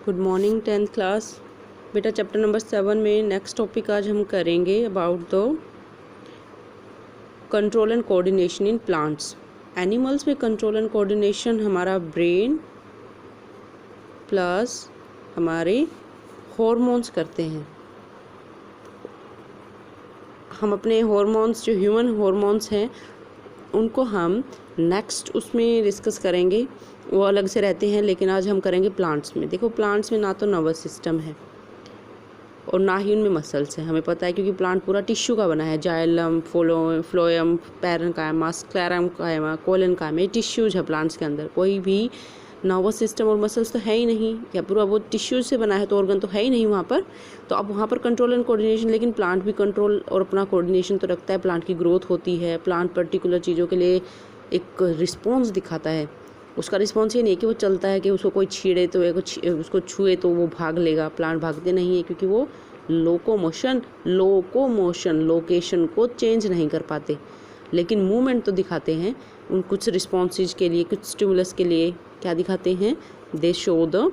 Good morning 10th class. बेटा chapter number 7 में next topic आज हम करेंगे about the control and coordination in plants. Animals में कंट्रोल एंड कोऑर्डिनेशन हमारा ब्रेन प्लस हमारे हॉर्मोन्स करते हैं। हम अपने हॉर्मोन्स जो ह्यूमन हॉर्मोन्स हैं उनको हम नेक्स्ट उसमें डिस्कस करेंगे, वो अलग से रहते हैं, लेकिन आज हम करेंगे प्लांट्स में। देखो प्लांट्स में ना तो नर्वस सिस्टम है और ना ही उनमें मसल्स हैं, हमें पता है क्योंकि प्लांट पूरा टिश्यू का बना है। Xylem, phloem, parenchyma, sclerenchyma, collenchyma, ये टिश्यूज है प्लांट्स के अंदर। कोई भी नर्वस सिस्टम और मसल्स तो है ही नहीं, या पूरा वो टिश्यूज से बना है तो ऑर्गन तो है ही नहीं वहाँ पर। तो अब वहाँ पर कंट्रोल एंड कोऑर्डिनेशन, लेकिन प्लांट भी कंट्रोल और अपना कोऑर्डिनेशन तो रखता है। प्लांट की ग्रोथ होती है, प्लांट पर्टिकुलर चीज़ों के लिए एक रिस्पॉन्स दिखाता है। उसका रिस्पॉन्स ये नहीं है कि वो चलता है कि उसको कोई छेड़े तो या कुछ उसको छुए तो वो भाग लेगा। प्लांट भागते नहीं है क्योंकि वो लोकोमोशन लोकेशन को चेंज नहीं कर पाते, लेकिन मूवमेंट तो दिखाते हैं। उन कुछ रिस्पॉन्सेज के लिए, कुछ स्टिमुलस के लिए क्या दिखाते हैं, दे शो द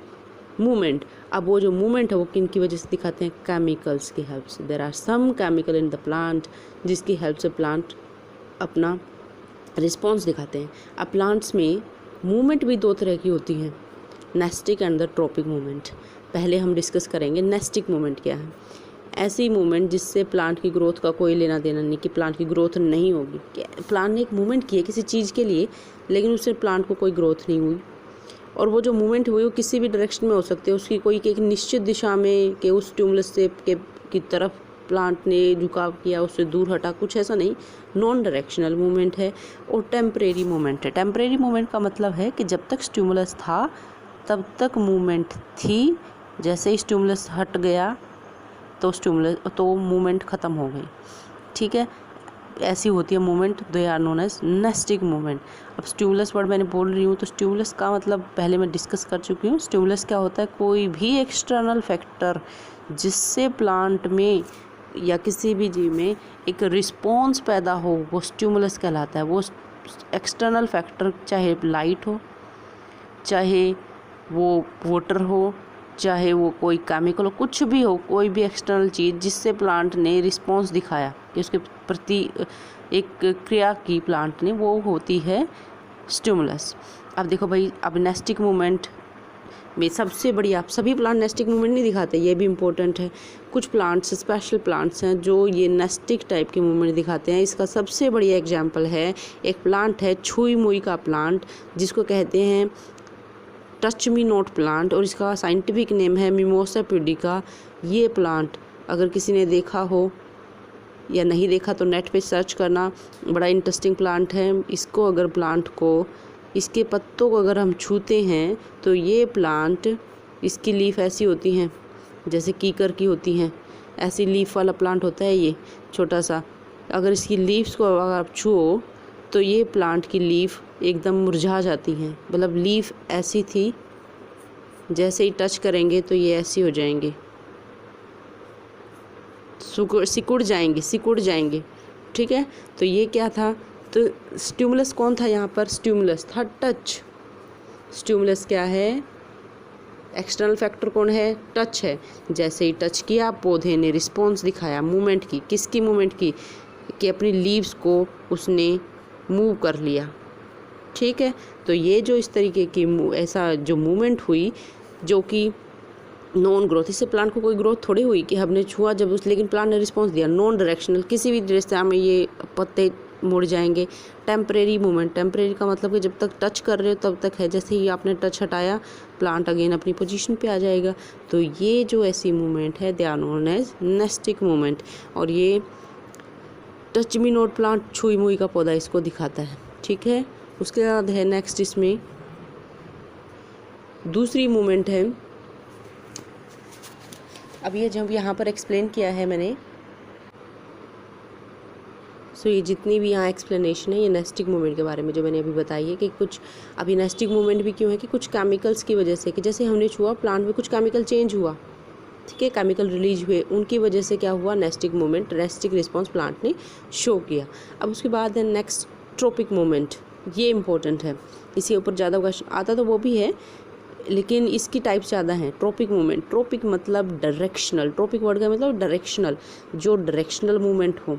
मूवमेंट। अब वो जो मूवमेंट है वो किन की वजह से दिखाते हैं, केमिकल्स की हेल्प से। There are some chemical in the plant जिसकी हेल्प से प्लांट अपना रिस्पॉन्स दिखाते हैं। अब प्लांट्स में मूवमेंट भी दो तरह की होती है, nastic and the tropic movement. पहले हम डिस्कस करेंगे नेस्टिक मूवमेंट क्या है। ऐसी मूवमेंट जिससे प्लांट की ग्रोथ का कोई लेना देना नहीं, कि प्लांट की ग्रोथ नहीं होगी। प्लांट ने एक मूवमेंट की है किसी चीज़ के लिए, लेकिन उससे प्लांट को कोई ग्रोथ नहीं हुई। और वो जो मूवमेंट हुई वो किसी भी डायरेक्शन में हो सकती है, उसकी कोई एक निश्चित दिशा में कि उस स्टिमुलस से की तरफ प्लांट ने झुकाव किया, उससे दूर हटा, कुछ ऐसा नहीं। नॉन डायरेक्शनल मूवमेंट है और टेम्परेरी मूवमेंट है। टेम्परेरी मूवमेंट का मतलब है कि जब तक स्टिमुलस था तब तक मूवमेंट थी, जैसे ही स्टिमुलस हट गया तो मूवमेंट ख़त्म हो गई। ठीक है, ऐसी होती है movement. They are known as nastic movement. अब स्टिमुलस वर्ड मैंने बोल रही हूँ तो स्टिमुलस का मतलब पहले मैं डिस्कस कर चुकी हूँ। स्टिमुलस क्या होता है, कोई भी एक्सटर्नल फैक्टर जिससे प्लांट में या किसी भी जीव में एक रिस्पॉन्स पैदा हो, वो स्टिमुलस कहलाता है। वो एक्सटर्नल फैक्टर चाहे लाइट हो, चाहे वो वाटर हो, चाहे वो कोई केमिकल हो, कुछ भी हो, कोई भी एक्सटर्नल चीज़ जिससे प्लांट ने रिस्पॉन्स दिखाया कि उसके प्रति एक क्रिया की प्लांट ने, वो होती है स्टिमुलस। अब देखो भाई, अब नेस्टिक मूवमेंट में सबसे बड़ी, आप सभी प्लांट नेस्टिक मूवमेंट नहीं दिखाते, ये भी इम्पोर्टेंट है। कुछ प्लांट्स, स्पेशल प्लांट्स हैं जो ये नेस्टिक टाइप की मूवमेंट दिखाते हैं। इसका सबसे बढ़िया एग्जांपल है, एक प्लांट है छुई मुई का प्लांट, जिसको कहते हैं टच मी नॉट प्लांट, और इसका साइंटिफिक नेम है मिमोसा प्यूडिका। ये प्लांट अगर किसी ने देखा हो या नहीं देखा तो नेट पे सर्च करना, बड़ा इंटरेस्टिंग प्लांट है। इसको अगर प्लांट को, इसके पत्तों को अगर हम छूते हैं तो ये प्लांट, इसकी लीफ ऐसी होती हैं जैसे कीकर की होती हैं, ऐसी लीफ वाला प्लांट होता है ये छोटा सा। अगर इसकी लीव्स को अगर आप छुओ तो ये प्लांट की लीफ एकदम मुरझा जाती हैं। मतलब लीफ ऐसी थी, जैसे ही टच करेंगे तो ये ऐसी हो जाएंगे, सिकुड़ जाएंगे। ठीक है, तो ये क्या था, तो स्टिमुलस कौन था यहाँ पर, स्टिमुलस था टच। स्टिमुलस क्या है, एक्सटर्नल फैक्टर कौन है, टच है। जैसे ही टच किया पौधे ने रिस्पॉन्स दिखाया, मूवमेंट की। किसकी मूवमेंट की, कि अपनी लीव्स को उसने मूव कर लिया। ठीक है, तो ये जो इस तरीके की ऐसा जो मूवमेंट हुई, जो कि नॉन ग्रोथ, इससे प्लांट को कोई ग्रोथ थोड़ी हुई कि हमने छुआ जब उस, लेकिन प्लांट ने रिस्पॉन्स दिया। नॉन डायरेक्शनल, किसी भी दिशा में ये पत्ते मुड़ जाएंगे। टेम्परेरी मूवमेंट, टेम्परेरी का मतलब कि जब तक टच कर रहे हो तब तक है, जैसे ही आपने टच हटाया प्लांट अगेन अपनी पोजीशन पे आ जाएगा। तो ये जो ऐसी मूवमेंट है, they are known as nastic movement. और ये टच मी नॉट प्लांट, छुई मुई का पौधा, इसको दिखाता है। ठीक है, उसके बाद है नेक्स्ट, इसमें दूसरी मूवमेंट है। अब ये जब यहाँ पर एक्सप्लेन किया है मैंने, सो ये जितनी भी यहाँ एक्सप्लेनेशन है ये नेस्टिक मूवमेंट के बारे में जो मैंने अभी बताई है, कि कुछ अभी नेस्टिक मूवमेंट भी क्यों है, कि कुछ केमिकल्स की वजह से, कि जैसे हमने छुआ प्लांट में कुछ केमिकल चेंज हुआ, ठीक है, केमिकल रिलीज हुए, उनकी वजह से क्या हुआ, nastic movement, nastic response plant ने शो किया। अब उसके बाद है नेक्स्ट ट्रॉपिक मूवमेंट, ये इंपॉर्टेंट है, इसी ऊपर ज़्यादा क्वेश्चन आता तो वो भी है, लेकिन इसकी टाइप ज़्यादा हैं। ट्रॉपिक मूवमेंट, ट्रॉपिक मतलब डायरेक्शनल, ट्रॉपिक वर्ड का मतलब डायरेक्शनल, जो डायरेक्शनल मूवमेंट हो,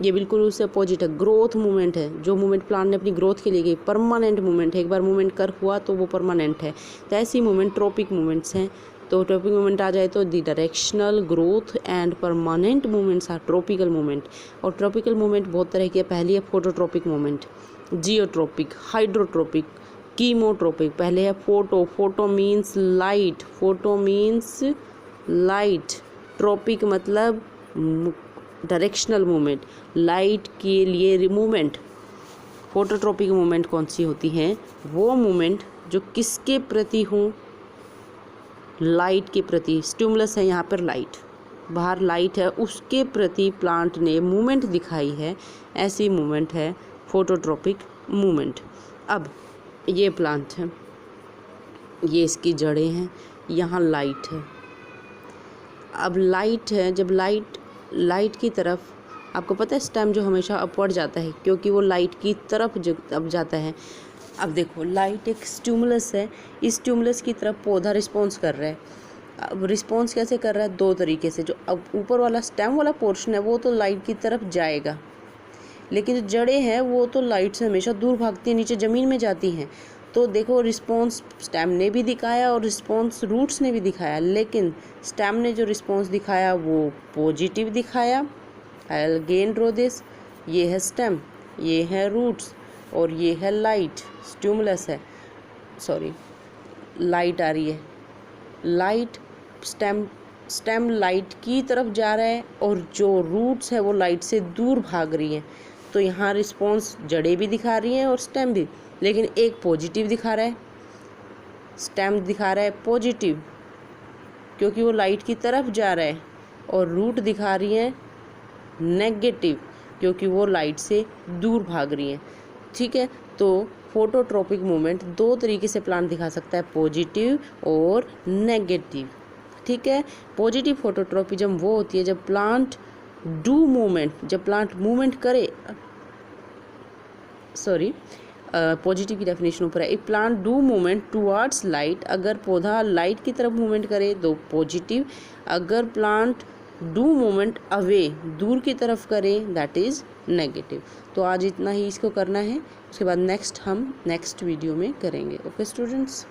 ये बिल्कुल उससे अपोजिट है। ग्रोथ मूवमेंट है, जो मूवमेंट प्लांट ने अपनी ग्रोथ के लिए की। परमानेंट मूवमेंट है, एक बार मूवमेंट कर हुआ तो वो परमानेंट है, तो ऐसी मूवमेंट ट्रॉपिक मूवमेंट्स हैं। तो ट्रॉपिक मूवमेंट आ जाए तो the directional, growth and permanent movements are tropical movement. और ट्रॉपिकल मूवमेंट बहुत तरह की है। पहली है phototropic movement, geotropic, hydrotropic, chemotropic. पहले है photo, photo means light, photo means light. Tropic मतलब डायरेक्शनल मूवमेंट, लाइट के लिए मूवमेंट। फोटोट्रॉपिक मूवमेंट कौन सी होती है? वो मूवमेंट जो किसके प्रति हो? लाइट के प्रति। स्टिमुलस है यहाँ पर लाइट, बाहर लाइट है, उसके प्रति प्लांट ने मूवमेंट दिखाई है, ऐसी मूवमेंट है फोटोट्रॉपिक मूवमेंट। अब ये प्लांट है, ये इसकी जड़ें हैं, यहाँ लाइट है। अब लाइट है, जब लाइट की तरफ, आपको पता है स्टेम जो हमेशा अपवर्ड जाता है क्योंकि वो लाइट की तरफ अब जाता है। अब देखो लाइट एक स्टिमुलस है, इस स्टिमुलस की तरफ पौधा रिस्पॉन्स कर रहा है। अब रिस्पॉन्स कैसे कर रहा है? दो तरीके से। जो अब ऊपर वाला स्टेम वाला पोर्शन है वो तो लाइट की तरफ जाएगा, लेकिन जो जड़ें हैं वो तो लाइट से हमेशा दूर भागती हैं, नीचे ज़मीन में जाती हैं। तो देखो रिस्पॉन्स स्टेम ने भी दिखाया और रिस्पॉन्स रूट्स ने भी दिखाया, लेकिन स्टेम ने जो रिस्पॉन्स दिखाया वो पॉजिटिव दिखाया। I will again draw this. ये है स्टेम, ये है रूट्स और ये है लाइट, स्टिमुलस है, सॉरी लाइट आ रही है। लाइट स्टेम लाइट की तरफ जा रहा है और जो रूट्स है वो लाइट से दूर भाग रही हैं। तो यहाँ रिस्पॉन्स जड़ें भी दिखा रही हैं और स्टेम भी, लेकिन एक पॉजिटिव दिखा रहा है, स्टेम दिखा रहा है पॉजिटिव क्योंकि वो लाइट की तरफ जा रहा है, और रूट दिखा रही है नेगेटिव क्योंकि वो लाइट से दूर भाग रही हैं। ठीक है, तो फोटोट्रॉपिक मूवमेंट दो तरीके से प्लांट दिखा सकता है, पॉजिटिव और नेगेटिव। ठीक है, पॉजिटिव फोटोट्रॉपिज्म वो होती है जब प्लांट डू मूवमेंट, जब प्लांट मूवमेंट करे, सॉरी पॉजिटिव की डेफिनेशन ऊपर है। If plant do movement towards light, अगर पौधा लाइट की तरफ मूवमेंट करे तो पॉजिटिव, अगर प्लांट डू मूवमेंट अवे, दूर की तरफ करे, दैट इज़ नेगेटिव। तो आज इतना ही इसको करना है, उसके बाद नेक्स्ट हम नेक्स्ट वीडियो में करेंगे। Okay students.